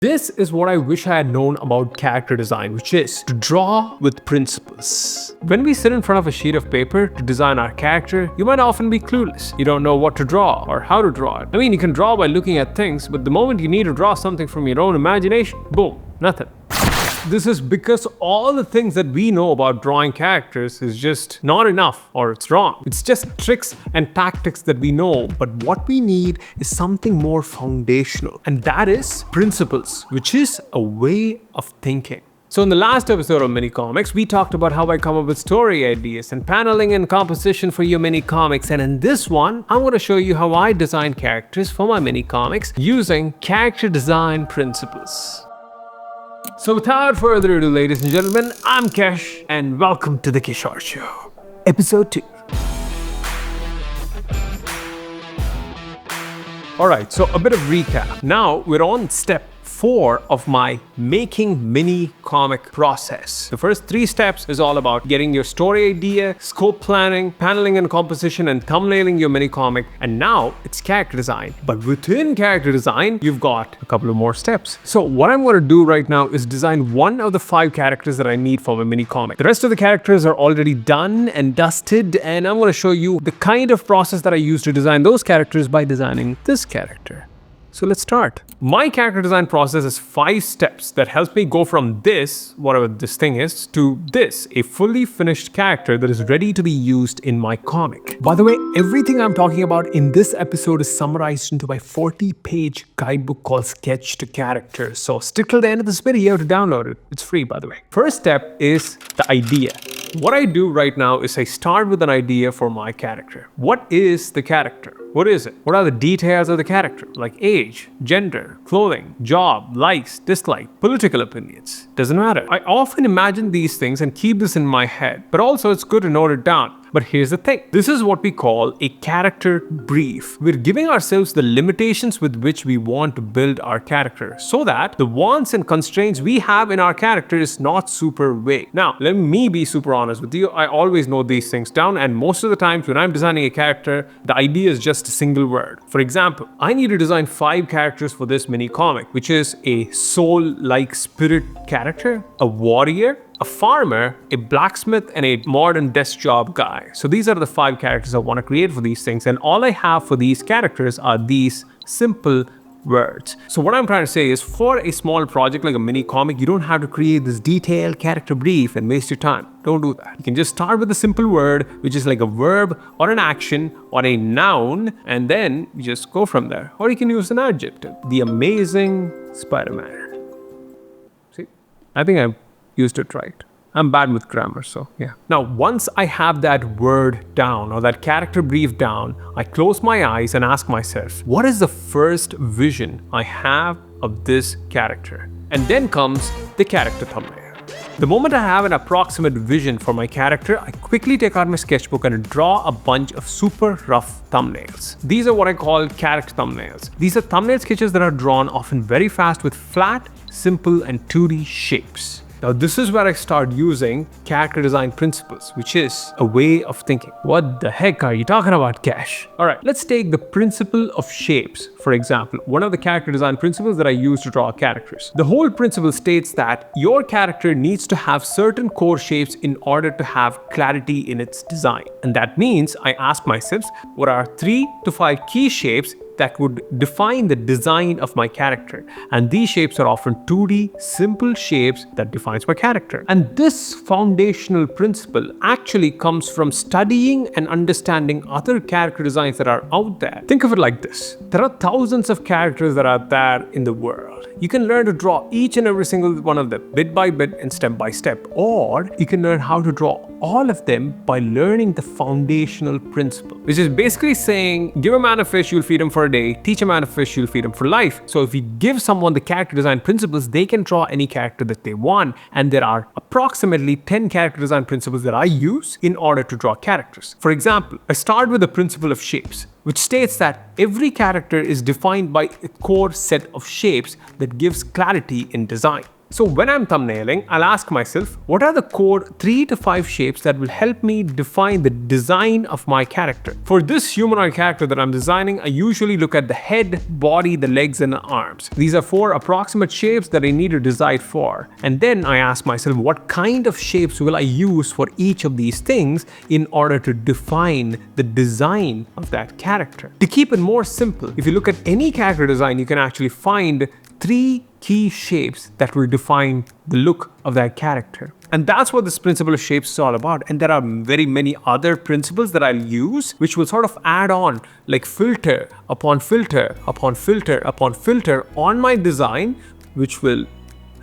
This is what I wish I had known about character design, which is to draw with principles. When we sit in front of a sheet of paper to design our character, you might often be clueless. You don't know what to draw or how to draw it. I mean, you can draw by looking at things, but the moment you need to draw something from your own imagination, boom, nothing. This is because all the things that we know about drawing characters is just not enough, or it's wrong. It's just tricks and tactics that we know, but what we need is something more foundational, and that is principles, which is a way of thinking. So in the last episode of Mini Comics, we talked about how I come up with story ideas and paneling and composition for your mini comics, and in this one, I'm going to show you how I design characters for my mini comics using character design principles. So without further ado, ladies and gentlemen, I'm Kesh and welcome to The Kishore Show, episode 2. Alright, so a bit of recap. Now we're on step 4 of my making mini comic process. The first 3 steps is all about getting your story idea, scope planning, paneling and composition, and thumbnailing your mini comic, and now it's character design. But within character design, you've got a couple of more steps. So what I'm going to do right now is design one of the 5 characters that I need for my mini comic. The rest of the characters are already done and dusted, and I'm going to show you the kind of process that I use to design those characters by designing this character. So let's start. My character design process is 5 steps that helps me go from this, whatever this thing is, to this, a fully finished character that is ready to be used in my comic. By the way, everything I'm talking about in this episode is summarized into my 40-page guidebook called Sketch to Character. So stick till the end of this video to download it. It's free, by the way. First step is the idea. What I do right now is I start with an idea for my character. What is the character? What is it? What are the details of the character? Like age, gender, clothing, job, likes, dislike, political opinions. Doesn't matter. I often imagine these things and keep this in my head, but also it's good to note it down. But here's the thing. This is what we call a character brief. We're giving ourselves the limitations with which we want to build our character so that the wants and constraints we have in our character is not super vague. Now, let me be super honest with you. I always note these things down, and most of the times when I'm designing a character, the idea is just a single word. For example, I need to design 5 characters for this mini comic, which is a soul-like spirit character, a warrior, a farmer, a blacksmith, and a modern desk job guy. So these are the 5 characters I want to create for these things, and all I have for these characters are these simple words. So what I'm trying to say is, for a small project like a mini comic, you don't have to create this detailed character brief and waste your time. Don't do that. You can just start with a simple word, which is like a verb or an action or a noun, and then you just go from there. Or you can use an adjective. The Amazing Spider-Man. See, I think I used it right. I'm bad with grammar, so yeah. Now, once I have that word down or that character brief down, I close my eyes and ask myself, what is the first vision I have of this character? And then comes the character thumbnail. The moment I have an approximate vision for my character, I quickly take out my sketchbook and draw a bunch of super rough thumbnails. These are what I call character thumbnails. These are thumbnail sketches that are drawn often very fast with flat, simple, and 2D shapes. Now this is where I start using character design principles, which is a way of thinking. What the heck are you talking about, Cash? Alright, let's take the principle of shapes, for example, one of the character design principles that I use to draw characters. The whole principle states that your character needs to have certain core shapes in order to have clarity in its design. And that means I ask myself, what are 3 to 5 key shapes that would define the design of my character? And these shapes are often 2D, simple shapes that defines my character. And this foundational principle actually comes from studying and understanding other character designs that are out there. Think of it like this. There are thousands of characters that are there in the world. You can learn to draw each and every single one of them bit by bit and step by step, or you can learn how to draw all of them by learning the foundational principle, which is basically saying, give a man a fish, you'll feed him for a day, teach a man a fish, you'll feed him for life. So if we give someone the character design principles, they can draw any character that they want, and there are approximately 10 character design principles that I use in order to draw characters. For example, I start with the principle of shapes, which states that every character is defined by a core set of shapes that gives clarity in design. So when I'm thumbnailing, I'll ask myself, what are the core 3 to 5 shapes that will help me define the design of my character? For this humanoid character that I'm designing, I usually look at the head, body, the legs, and the arms. These are 4 approximate shapes that I need to decide for. And then I ask myself, what kind of shapes will I use for each of these things in order to define the design of that character? To keep it more simple, if you look at any character design, you can actually find 3 key shapes that will define the look of that character. And that's what this principle of shapes is all about. And there are very many other principles that I'll use, which will sort of add on like filter upon filter upon filter upon filter on my design, which will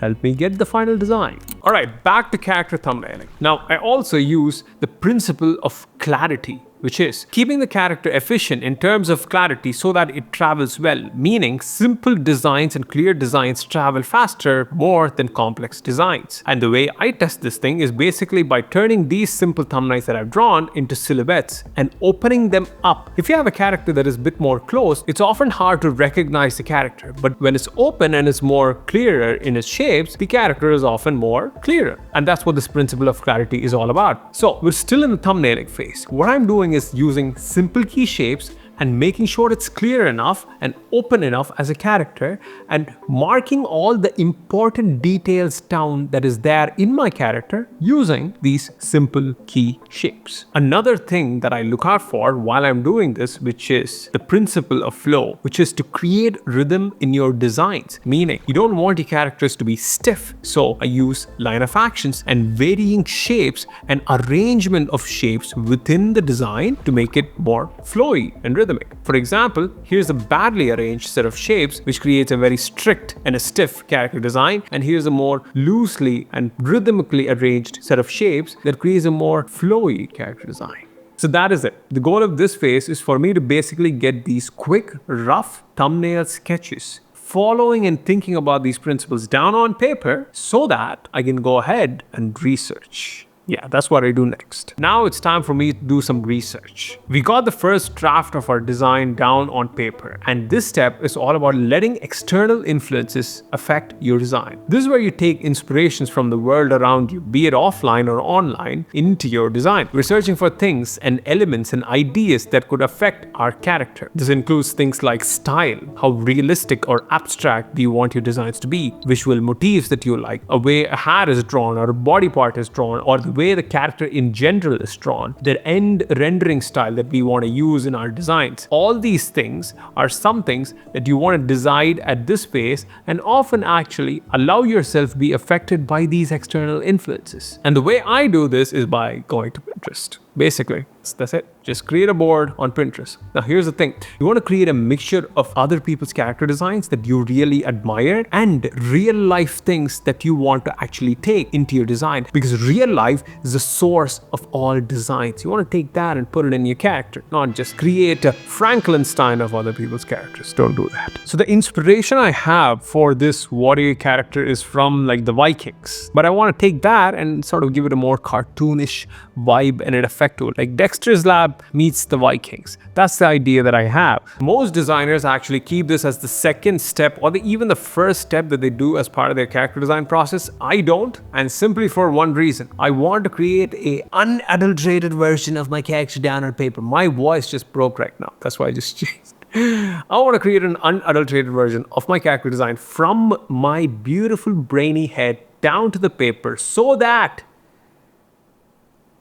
help me get the final design. All right, back to character thumbnailing. Now, I also use the principle of clarity, which is keeping the character efficient in terms of clarity so that it travels well, meaning simple designs and clear designs travel faster more than complex designs. And the way I test this thing is basically by turning these simple thumbnails that I've drawn into silhouettes and opening them up. If you have a character that is a bit more closed, it's often hard to recognize the character, but when it's open and it's more clearer in its shapes, the character is often more clearer. And that's what this principle of clarity is all about. So we're still in the thumbnailing phase. What I'm doing is using simple key shapes and making sure it's clear enough and open enough as a character and marking all the important details down that is there in my character using these simple key shapes. Another thing that I look out for while I'm doing this, which is the principle of flow, which is to create rhythm in your designs, meaning you don't want your characters to be stiff. So I use line of actions and varying shapes and arrangement of shapes within the design to make it more flowy and rhythmic. For example, here's a badly arranged set of shapes which creates a very strict and a stiff character design, and here's a more loosely and rhythmically arranged set of shapes that creates a more flowy character design. So that is it. The goal of this phase is for me to basically get these quick, rough thumbnail sketches, following and thinking about these principles down on paper so that I can go ahead and research. Yeah, that's what I do next. Now it's time for me to do some research. We got the first draft of our design down on paper, and this step is all about letting external influences affect your design. This is where you take inspirations from the world around you, be it offline or online, into your design. We're searching for things and elements and ideas that could affect our character. This includes things like style, how realistic or abstract do you want your designs to be, visual motifs that you like, a way a hat is drawn or a body part is drawn, or the way the character in general is drawn, the end rendering style that we want to use in our designs. All these things are some things that you want to decide at this phase and often actually allow yourself to be affected by these external influences. And the way I do this is by going to Pinterest. Basically, that's it. Just create a board on Pinterest. Now, here's the thing. You want to create a mixture of other people's character designs that you really admire and real life things that you want to actually take into your design, because real life is the source of all designs. You want to take that and put it in your character, not just create a Frankenstein of other people's characters. Don't do that. So the inspiration I have for this warrior character is from like the Vikings, but I want to take that and sort of give it a more cartoonish vibe and an effect to it. Like Dexter's Lab meets the Vikings. That's the idea that I have. Most designers actually keep this as the second step or even the first step that they do as part of their character design process. I don't, and simply for one reason. I want to create a unadulterated version of my character down on paper. My voice just broke right now. That's why I just changed. I want to create an unadulterated version of my character design from my beautiful brainy head down to the paper so that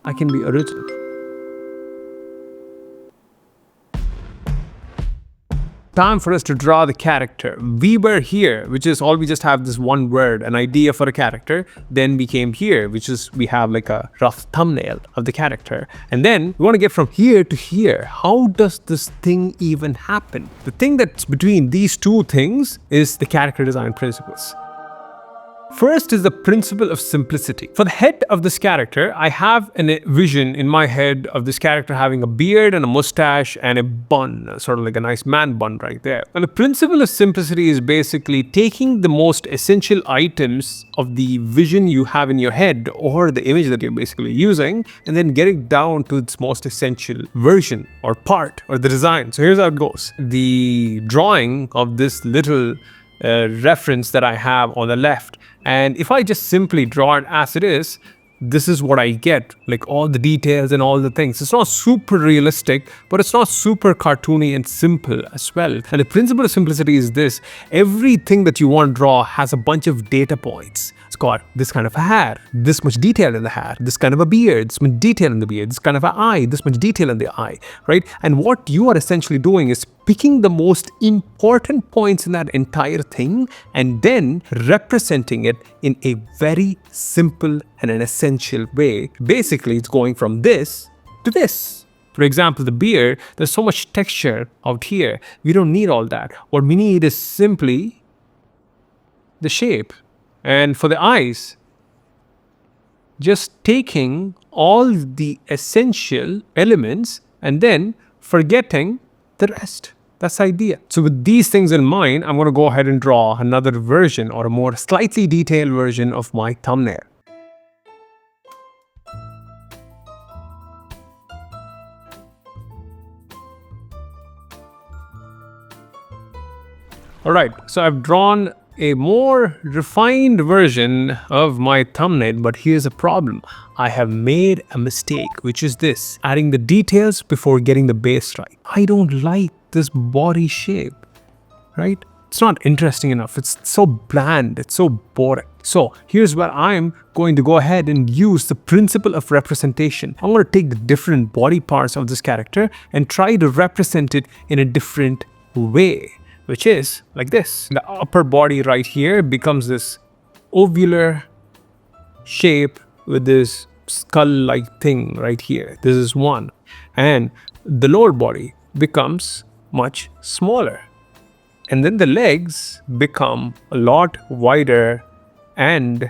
I can be original. Time for us to draw the character. We were here, which is all we just have this one word, an idea for a character. Then we came here, which is we have like a rough thumbnail of the character. And then we want to get from here to here. How does this thing even happen? The thing that's between these two things is the character design principles. First is the principle of simplicity. For the head of this character, I have a vision in my head of this character having a beard and a mustache and a bun, sort of like a nice man bun right there. And the principle of simplicity is basically taking the most essential items of the vision you have in your head or the image that you're basically using and then getting down to its most essential version or part or the design. So here's how it goes. The drawing of this little reference that I have on the left. And if I just simply draw it as it is, this is what I get, like all the details and all the things. It's not super realistic, but it's not super cartoony and simple as well. And the principle of simplicity is this: everything that you want to draw has a bunch of data points. It's got this kind of a hair, this much detail in the hair, this kind of a beard, this much detail in the beard, this kind of an eye, this much detail in the eye, right? And what you are essentially doing is picking the most important points in that entire thing and then representing it in a very simple and an essential way. Basically, it's going from this to this. For example, the beard, there's so much texture out here. We don't need all that. What we need is simply the shape. And for the eyes, just taking all the essential elements and then forgetting the rest. That's the idea. So with these things in mind, I'm going to go ahead and draw another version or a more slightly detailed version of my thumbnail. Alright, so I've drawn a more refined version of my thumbnail, but here's a problem. I have made a mistake, which is this: adding the details before getting the base right. I don't like this body shape, right? It's not interesting enough. It's so bland, it's so boring. So here's where I'm going to go ahead and use the principle of representation. I'm going to take the different body parts of this character and try to represent it in a different way, which is like this. The upper body right here becomes this ovular shape with this skull-like thing right here. This is one. And the lower body becomes much smaller. And then the legs become a lot wider and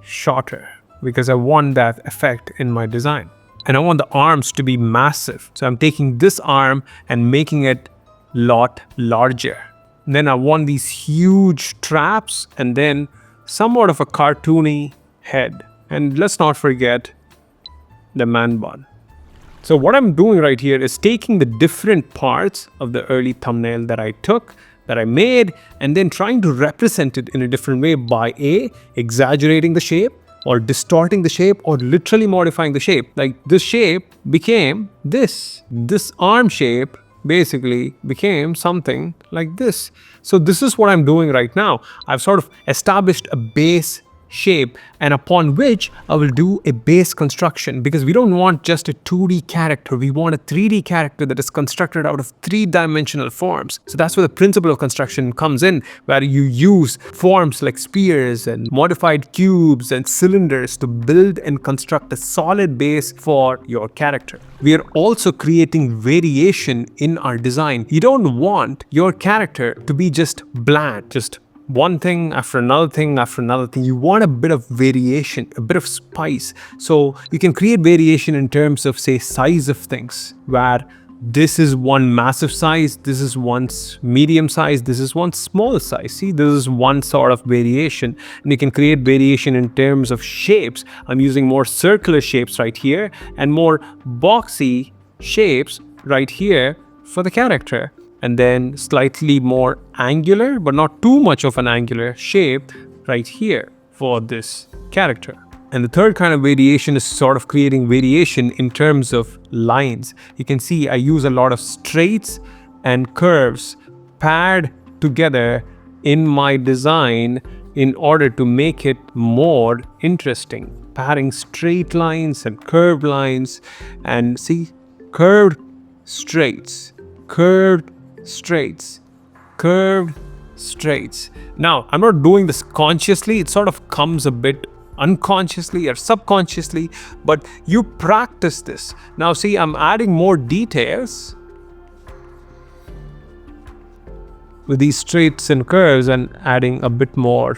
shorter because I want that effect in my design. And I want the arms to be massive. So I'm taking this arm and making it a lot larger. And then I want these huge traps and then somewhat of a cartoony head. And let's not forget the man bun. So what I'm doing right here is taking the different parts of the early thumbnail that I took, that I made, and then trying to represent it in a different way by exaggerating the shape or distorting the shape or literally modifying the shape. Like this shape became this. This arm shape basically became something like this. So this is what I'm doing right now. I've sort of established a base shape and upon which I will do a base construction, because we don't want just a 2D character. We want a 3D character that is constructed out of 3-dimensional forms. So that's where the principle of construction comes in, where you use forms like spheres and modified cubes and cylinders to build and construct a solid base for your character. We are also creating variation in our design. You don't want your character to be just bland, just one thing after another thing after another thing. You want a bit of variation, a bit of spice. So you can create variation in terms of, say, size of things, where this is one massive size, this is one medium size, this is one small size. See, this is one sort of variation. And you can create variation in terms of shapes. I'm using more circular shapes right here and more boxy shapes right here for the character. And then slightly more angular, but not too much of an angular shape right here for this character. And the third kind of variation is sort of creating variation in terms of lines. You can see I use a lot of straights and curves paired together in my design in order to make it more interesting. Pairing straight lines and curved lines, and see, curved straights, curved straights, curved straights. Now, I'm not doing this consciously. It sort of comes a bit unconsciously or subconsciously, but you practice this. Now, see, I'm adding more details with these straights and curves and adding a bit more.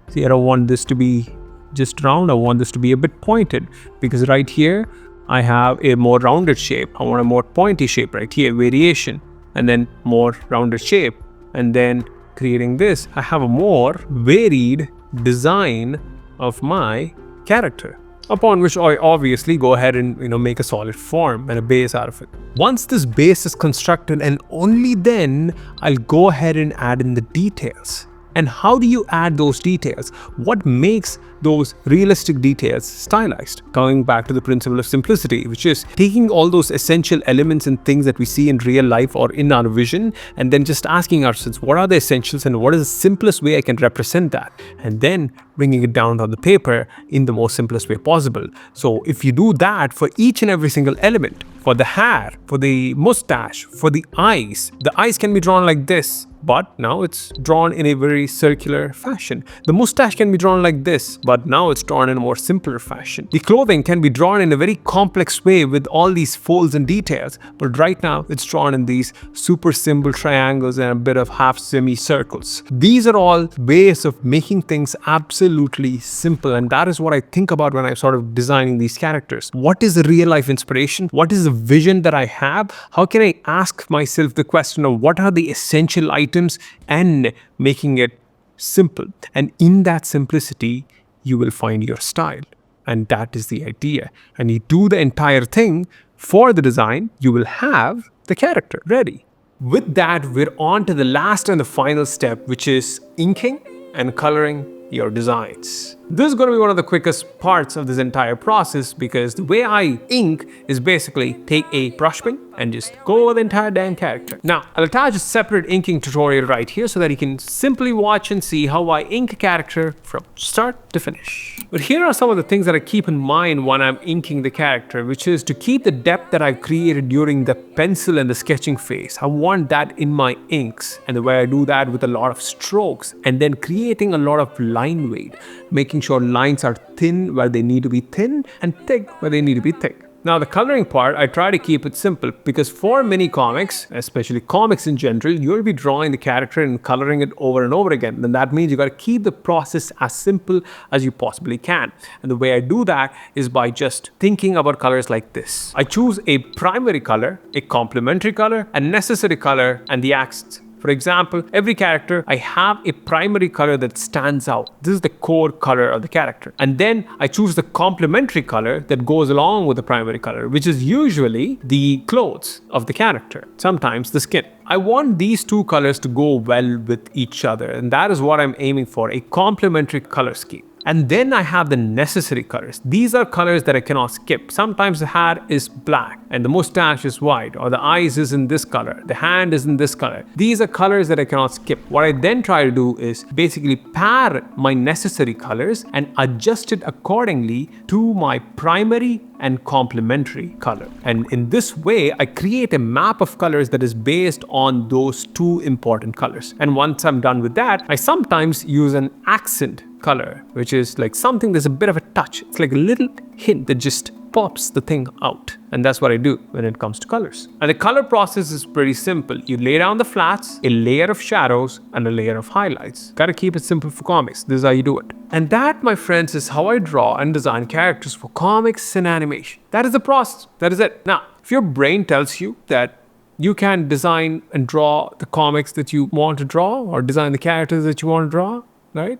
See, I don't want this to be just round. I want this to be a bit pointed, because right here, I have a more rounded shape. I want a more pointy shape right here, variation, and then more rounded shape. And then creating this, I have a more varied design of my character. upon which I obviously go ahead and make a solid form and a base out of it. Once this base is constructed, and only then I'll go ahead and add in the details. And how do you add those details? What makes those realistic details stylized? Going back to the principle of simplicity, which is taking all those essential elements and things that we see in real life or in our vision, and then just asking ourselves, what are the essentials and what is the simplest way I can represent that? And then bringing it down on the paper in the most simplest way possible. So if you do that for each and every single element, for the hair, for the mustache, for the eyes can be drawn like this, but now it's drawn in a very circular fashion. The mustache can be drawn like this, but now it's drawn in a more simpler fashion. The clothing can be drawn in a very complex way with all these folds and details, but right now it's drawn in these super simple triangles and a bit of half semicircles. These are all ways of making things absolutely simple, and that is what I think about when I'm sort of designing these characters. What is the real life inspiration? What is the vision that I have? How can I ask myself the question of what are the essential items and making it simple? And in that simplicity, you will find your style. And that is the idea. And you do the entire thing for the design, you will have the character ready. With that, we're on to the last and the final step, which is inking and coloring your designs. This is going to be one of the quickest parts of this entire process, because the way I ink is basically take a brush pen and just go over the entire damn character. Now, I'll attach a separate inking tutorial right here so that you can simply watch and see how I ink a character from start to finish. But here are some of the things that I keep in mind when I'm inking the character, which is to keep the depth that I've created during the pencil and the sketching phase. I want that in my inks, and the way I do that with a lot of strokes and then creating a lot of line weight, making sure lines are thin where they need to be thin and thick where they need to be thick. Now, the coloring part, I try to keep it simple, because for many comics, especially comics in general, you'll be drawing the character and coloring it over and over again. Then that means you got to keep the process as simple as you possibly can. And the way I do that is by just thinking about colors like this. I choose a primary color, a complementary color, a necessary color, and the accents. For example, every character, I have a primary color that stands out. This is the core color of the character. And then I choose the complementary color that goes along with the primary color, which is usually the clothes of the character, sometimes the skin. I want these two colors to go well with each other, and that is what I'm aiming for, a complementary color scheme. And then I have the necessary colors. These are colors that I cannot skip. Sometimes the hair is black and the mustache is white, or the eyes is in this color, the hand is in this color. These are colors that I cannot skip. What I then try to do is basically pair my necessary colors and adjust it accordingly to my primary and complementary color. And in this way, I create a map of colors that is based on those two important colors. And once I'm done with that, I sometimes use an accent color, which is like something there's a bit of a touch. It's like a little hint that just pops the thing out. And that's what I do when it comes to colors. And the color process is pretty simple. You lay down the flats, a layer of shadows, and a layer of highlights. Gotta keep it simple for comics. This is how you do it. And that, my friends, is how I draw and design characters for comics and animation. That is the process. That is it. Now, if your brain tells you that you can design and draw the comics that you want to draw, or design the characters that you want to draw, right?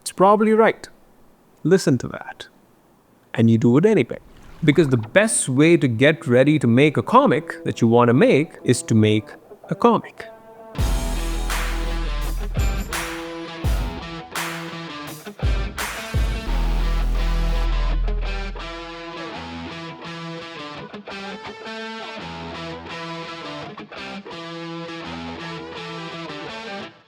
It's probably right. Listen to that. And you do it anyway. Because the best way to get ready to make a comic that you want to make is to make a comic.